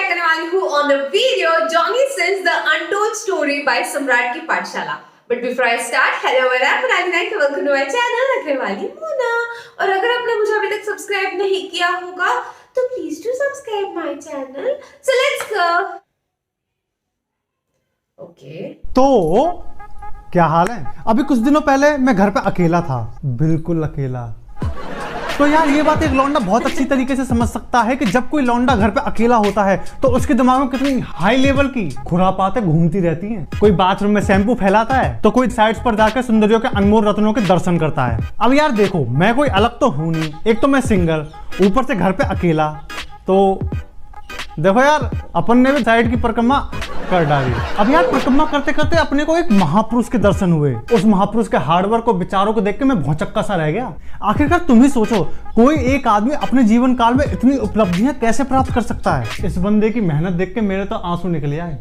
करने वाली हूँ on the video Johnny Sins the untold story by Samrat की पाठशाला। But before I start, hello welcome to my channel रखने वाली मोना। और अगर आपने मुझे अभी तक सब्सक्राइब नहीं किया होगा तो please do subscribe my channel. So let's go. Okay, तो क्या हाल है? अभी कुछ दिनों पहले मैं घर पे अकेला था, बिल्कुल अकेला। तो यार ये बात एक लौंडा बहुत अच्छी तरीके से समझ सकता है कि जब कोई लौंडा घर पे अकेला होता है तो उसके दिमाग में कितनी हाई लेवल की खुरापातें घूमती रहती हैं। कोई बाथरूम में शैम्पू फैलाता है तो कोई साइड्स पर जाकर सुंदरियों के अनमोल रत्नों के दर्शन करता है। अब यार देखो, मैं कोई अलग तो हूं नहीं, एक तो मैं सिंगल, ऊपर से घर पे अकेला। तो देखो यार, अपन ने भी साइड की परिक्रमा कर डाली। अब यार परिक्रमा करते करते अपने को एक महापुरुष के दर्शन हुए। उस महापुरुष के हार्डवर्क और विचारों को देख के मैं भौचक्का सा रह गया। आखिरकार तुम ही सोचो, कोई एक आदमी अपने जीवन काल में इतनी उपलब्धियां कैसे प्राप्त कर सकता है? इस बंदे की मेहनत देख के मेरे तो आंसू निकल आए।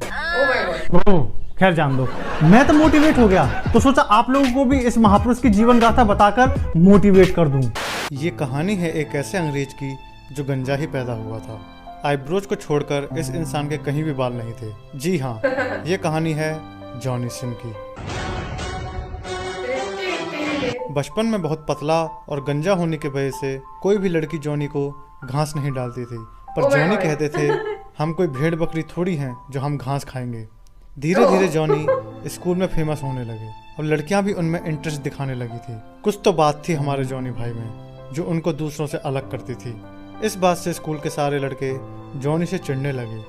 खैर जान दो, मैं तो मोटिवेट हो गया, तो सोचा आप लोगों को भी इस महापुरुष की जीवन गाथा बताकर मोटिवेट कर दूं। ये कहानी है एक ऐसे अंग्रेज की जो गंजा ही पैदा हुआ था। आईब्रोज को छोड़कर इस इंसान के कहीं भी बाल नहीं थे। जी हाँ, ये कहानी है जॉनी सिंह की। बचपन में बहुत पतला और गंजा होने की वजह से कोई भी लड़की जॉनी को घास नहीं डालती थी, पर जॉनी कहते थे हम कोई भेड़ बकरी थोड़ी हैं जो हम घास खाएंगे। धीरे धीरे जॉनी स्कूल में फेमस होने लगे और लड़कियां भी उनमें इंटरेस्ट दिखाने लगी थी। कुछ तो बात थी हमारे जॉनी भाई में जो उनको दूसरों से अलग करती थी। इस बात से स्कूल के सारे लड़के जॉनी से चिढ़ने लगे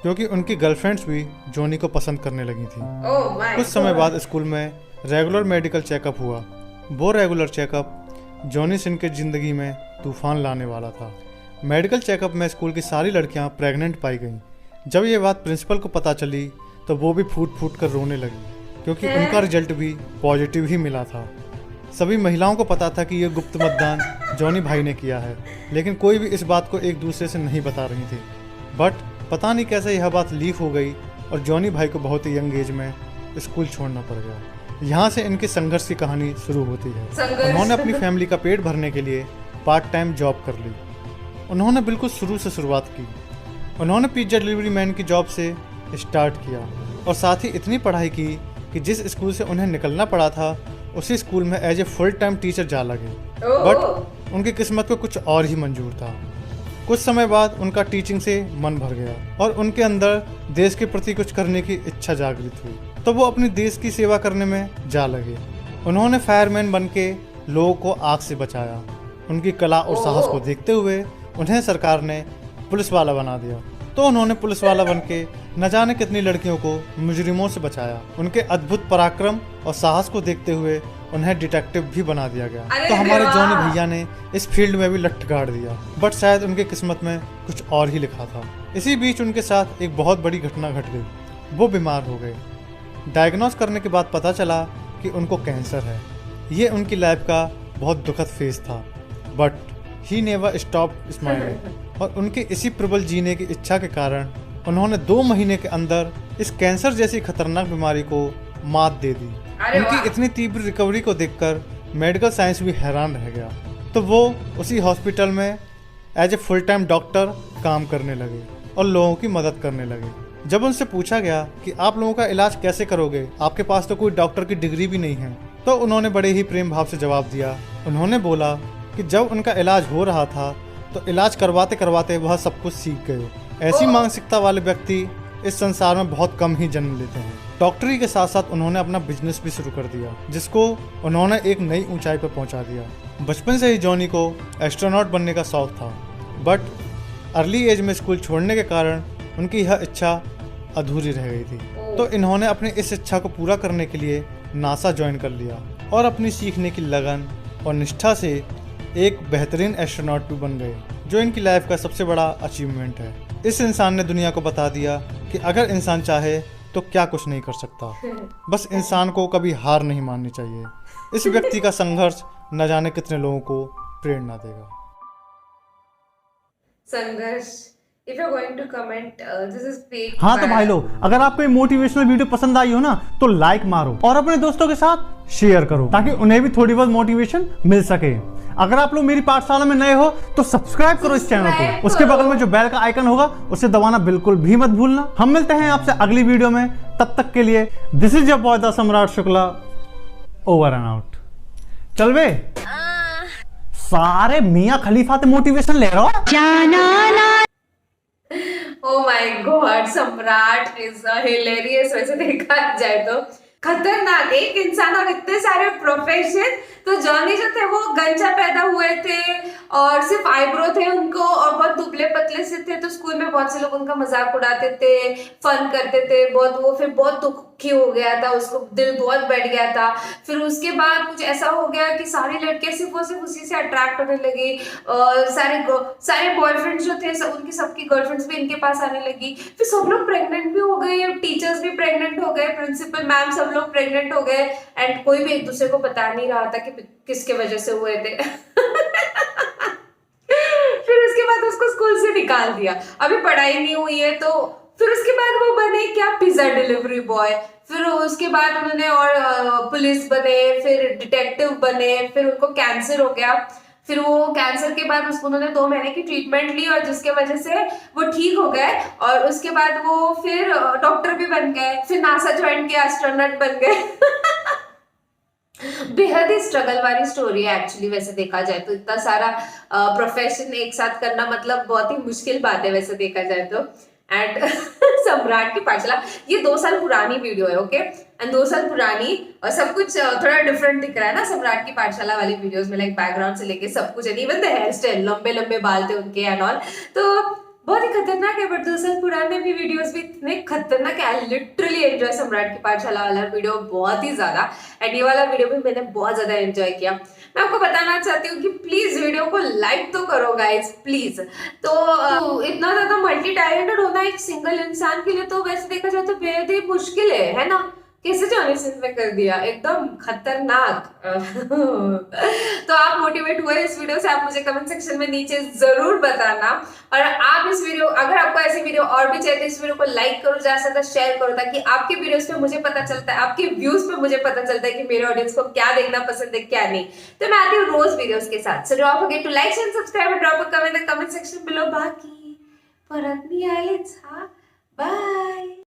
क्योंकि उनकी गर्लफ्रेंड्स भी जॉनी को पसंद करने लगी थी। कुछ समय बाद स्कूल में रेगुलर मेडिकल चेकअप हुआ। वो रेगुलर चेकअप जॉनी सिंह के जिंदगी में तूफान लाने वाला था। मेडिकल चेकअप में स्कूल की सारी लड़कियां प्रेग्नेंट पाई गईं। जब ये बात प्रिंसिपल को पता चली तो वो भी फूट फूट कर रोने लगी क्योंकि उनका रिजल्ट भी पॉजिटिव ही मिला था। सभी महिलाओं को पता था कि यह गुप्त मतदान जॉनी भाई ने किया है, लेकिन कोई भी इस बात को एक दूसरे से नहीं बता रही थी। बट पता नहीं कैसे यह बात लीक हो गई और जॉनी भाई को बहुत ही यंग एज में स्कूल छोड़ना पड़ गया। यहाँ से इनकी संघर्ष की कहानी शुरू होती है। उन्होंने अपनी फैमिली का पेट भरने के लिए पार्ट टाइम जॉब कर ली। उन्होंने बिल्कुल शुरू से शुरुआत की। उन्होंने पिज्जा डिलीवरी मैन की जॉब से स्टार्ट किया और साथ ही इतनी पढ़ाई की कि जिस स्कूल से उन्हें निकलना पड़ा था उसी स्कूल में as a full time teacher जा लगे। बट उनकी किस्मत को कुछ और ही मंजूर था। कुछ समय बाद उनका टीचिंग से मन भर गया और उनके अंदर देश के प्रति कुछ करने की इच्छा जागृत हुई, तो वो अपनी देश की सेवा करने में जा लगे। उन्होंने फायरमैन बन के लोगों को आग से बचाया। उनकी कला और साहस को देखते हुए उन्हें सरकार ने पुलिस वाला बना दिया, तो उन्होंने पुलिस वाला बन के न जाने कितनी लड़कियों को मुजरिमों से बचाया। उनके अद्भुत पराक्रम और साहस को देखते हुए उन्हें डिटेक्टिव भी बना दिया गया। तो हमारे जॉनी भैया ने इस फील्ड में भी लट गाड़ दिया, बट शायद उनके किस्मत में कुछ और ही लिखा था। इसी बीच उनके साथ एक बहुत बड़ी घटना घट गई। वो बीमार हो गए। डायग्नोस करने के बाद पता चला कि उनको कैंसर है। ये उनकी लाइफ का बहुत दुखद फेज था, but he never stopped smiling. और उनके इसी प्रबल जीने की इच्छा के कारण उन्होंने 2 महीने के अंदर इस कैंसर जैसी खतरनाक बीमारी को मात दे दी। उनकी इतनी तीव्र रिकवरी को देखकर मेडिकल साइंस भी हैरान रह गया, तो वो उसी हॉस्पिटल में as a full time doctor काम करने लगे और लोगों की मदद करने लगे। जब उनसे पूछा गया कि आप लोगों का इलाज कैसे करोगे, आपके पास तो कोई डॉक्टर की डिग्री भी नहीं है, तो उन्होंने बड़े ही प्रेम भाव से जवाब दिया। उन्होंने बोला कि जब उनका इलाज हो रहा था तो इलाज करवाते करवाते वह सब कुछ सीख गए। ऐसी मानसिकता वाले व्यक्ति इस संसार में बहुत कम ही जन्म लेते हैं। डॉक्टरी के साथ साथ उन्होंने अपना बिजनेस भी शुरू कर दिया, जिसको उन्होंने एक नई ऊंचाई पर पहुंचा दिया। बचपन से ही जॉनी को एस्ट्रोनॉट बनने का शौक था, बट अर्ली एज में स्कूल छोड़ने के कारण उनकी यह इच्छा अधूरी रह गई थी। तो इन्होंने अपनी इस इच्छा को पूरा करने के लिए नासा ज्वाइन कर लिया और अपनी सीखने की लगन और निष्ठा से एक बेहतरीन एस्ट्रोनॉट भी बन गए, जो इनकी लाइफ का सबसे बड़ा अचीवमेंट है। इस इंसान ने दुनिया को बता दिया कि अगर इंसान चाहे तो क्या कुछ नहीं कर सकता। बस इंसान को कभी हार नहीं माननी चाहिए। इस व्यक्ति का संघर्ष न जाने कितने लोगों को प्रेरणा देगा। संघर्ष। If you're going to comment, this is fake. हाँ तो भाई लोग, अगर आपको ये मोटिवेशनल वीडियो पसंद आई हो ना तो लाइक मारो और अपने दोस्तों के साथ शेयर करो ताकि उन्हें भी थोड़ी बहुत मोटिवेशन मिल सके। अगर आप लोग मेरी पाठशाला में नए हो तो सब्सक्राइब करो इस चैनल को, उसके बगल में जो बेल का आइकन होगा उसे दबाना बिल्कुल भी मत भूलना। हम मिलते हैं आपसे अगली वीडियो में, तब तक के लिए this is your boy the सम्राट शुक्ला, ओवर एंड आउट। चल बे, सारे मियां खलीफा से मोटिवेशन ले रहा हो। ओ माय गॉड, सम्राट इज हिलेरियस वैसे देखा जाए तो। खतरनाक एक इंसान और इतने सारे प्रोफेशन। तो जॉनी जो थे वो गंजा पैदा हुए थे और सिर्फ आईब्रो थे उनको और बहुत दुबले पतले से थे, तो स्कूल में बहुत से लोग उनका मजाक उड़ाते थे, फन करते थे बहुत। वो फिर बहुत दुखी हो गया था, उसको दिल बहुत बैठ गया था। फिर उसके बाद कुछ ऐसा हो गया कि सारी लड़कियां सिर्फ उसी से अट्रैक्ट होने लगी। सारे बॉयफ्रेंड जो थे उनकी सबकी गर्लफ्रेंड्स भी इनके पास आने लगी। फिर सब लोग प्रेग्नेंट भी हो गए, टीचर्स भी प्रेग्नेंट हो गए, प्रिंसिपल मैम सब लोग प्रेग्नेंट हो गए एंड कोई भी एक दूसरे को बता नहीं रहा था कि किसके वजह से हुए थे। फिर उसके बाद उसको स्कूल से निकाल दिया, अभी पढ़ाई नहीं हुई है तो। फिर उसके बाद वो बने क्या, पिज्जा डिलीवरी बॉय। फिर उसके बाद उन्होंने और पुलिस बने, फिर डिटेक्टिव बने, फिर उनको कैंसर हो गया। फिर वो कैंसर के बाद उन्होंने 2 महीने की ट्रीटमेंट ली और जिसके वजह से वो ठीक हो गए। और उसके बाद वो फिर डॉक्टर भी बन गए, फिर नासा ज्वाइन किया, एस्ट्रोनॉट बन गए। बेहद ही स्ट्रगल वाली स्टोरी है एक्चुअली, वैसे देखा जाए तो। इतना सारा प्रोफेशन एक साथ करना मतलब बहुत ही मुश्किल बात है वैसे देखा जाए तो। एंड सम्राट की पाठशाला, ये 2 साल पुरानी वीडियो है, ओके। एंड 2 साल पुरानी और सब कुछ थोड़ा डिफरेंट दिख रहा है ना सम्राट की पाठशाला वाली वीडियोस में, लाइक बैकग्राउंड से लेके सब कुछ, इवन द हेयर स्टाइल, लंबे लंबे बाल थे उनके एंड ऑल। तो बहुत ही खतरनाक है, बट 2 साल पुराने भी वीडियोस भी इतने खतरनाक है। आई लिटरली एंजॉय सम्राट की पाठशाला वाला वीडियो बहुत ही ज्यादा, एंड ये वाला वीडियो भी मैंने बहुत ज्यादा एंजॉय किया। मैं आपको बताना चाहती हूँ कि प्लीज वीडियो को लाइक तो करो गाइज, प्लीज। तो इतना ज्यादा मल्टी टैलेंटेड होना एक सिंगल इंसान के लिए तो वैसे देखा जाए तो बेहद ही मुश्किल है ना। कैसे जॉनी सिंस ने कर दिया, एकदम खतरनाक। तो आप मोटिवेट हुए इस वीडियो से, आप मुझे कमेंट सेक्शन में नीचे जरूर बताना। और आप इस वीडियो, अगर आपको ऐसी वीडियो और भी चाहिए तो इस वीडियो को लाइक करो, ज्यादा से ज्यादा शेयर करो, ताकि आपके वीडियोस पे मुझे पता चलता है, आपके व्यूज पे मुझे पता चलता है कि मेरे ऑडियंस को क्या देखना पसंद है क्या नहीं। तो मैं आती हूँ रोज वीडियोस के साथ। So don't forget to like share subscribe and drop a comment in the comment section below. बाकी परत नहीं आले, बाय।